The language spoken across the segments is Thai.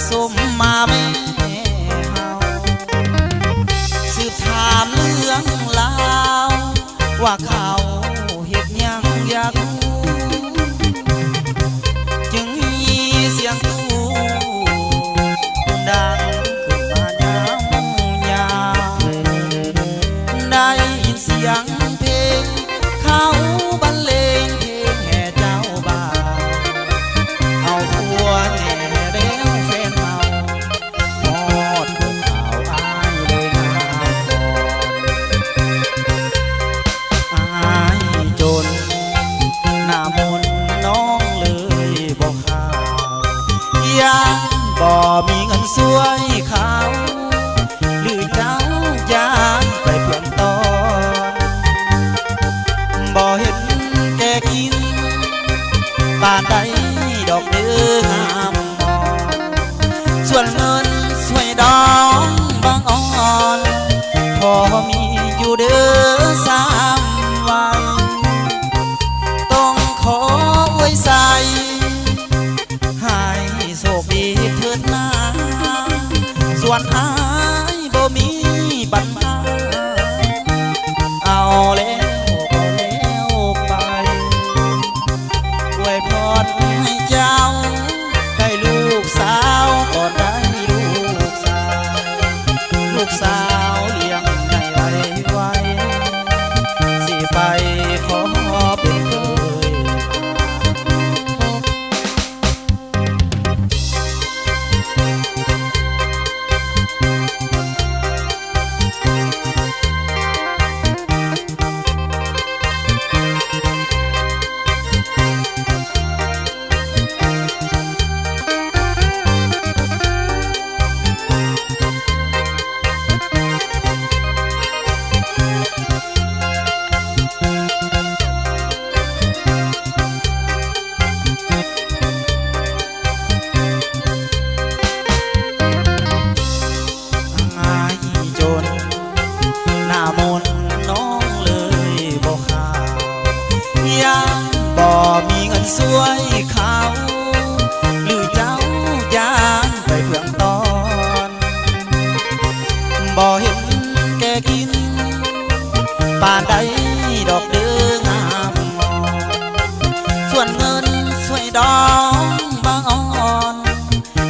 สมมาแม่เฮาสืบถามเรื่องราวว่าเขาเฮ็ดหยังอยากรู้จึงมีเสียงตู้ดังขึ้นมายาวๆได้ยินเสียงเพลงเขาบรรเลงเพลงแห่เจ้าบ่าวเอาผัวแน่แล้วแฟนเมาพอดพวกเขาอ้ายเลยงามก่อนอ้ายจนหน้ามนน้องเลยบอกข่าวยังบ่มีเงินสวยเขาหรือเจ้าย่างไปเพื่อนต่อบ่เห็นแกกินป่านใดดอกเดืองามมองส่วนเงินสวยดองบางอ่อนพอมีอยู่เด้อ3 วันต้องขอไว้ใส่ให้โชคดีเถิดนาส่วนอ้ายบ่มีปัญหาเอาแล้วก็แล้วไปอวยพรให้เจ้าได้ลูกสาวก็ได้ลูกสาวลูกสาวเลี้ยงให้ไวสิไปขอเป็นเคยหน้ามนน้องเลยบอกข่าวยังบ่มีเงินสวยเขาหรือเจ้าย่างไปเพื่องตอนบ่เห็นแกกินป่านใดดอกเดืองามมองส่วนเงินสวยดองบางอ่อน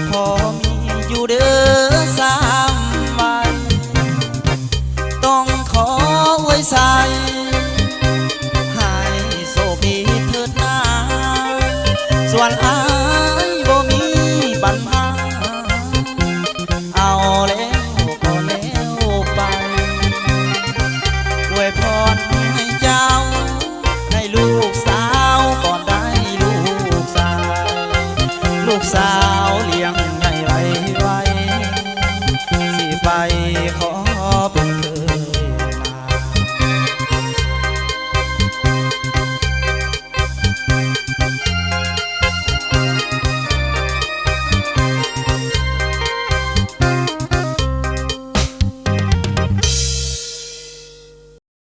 พอมีอยู่เด้อ3 วันต้องขอไว้ใส่ให้โชคดีเถิดนาส่วนอ้ายบ่มีปัญหาเอาแล้วก็แล้วไปอวยพรให้เจ้าได้ลูกสาวก่อนได้ลูกสาวลูกสาวเลี้ยงให้ไวสิไปขอ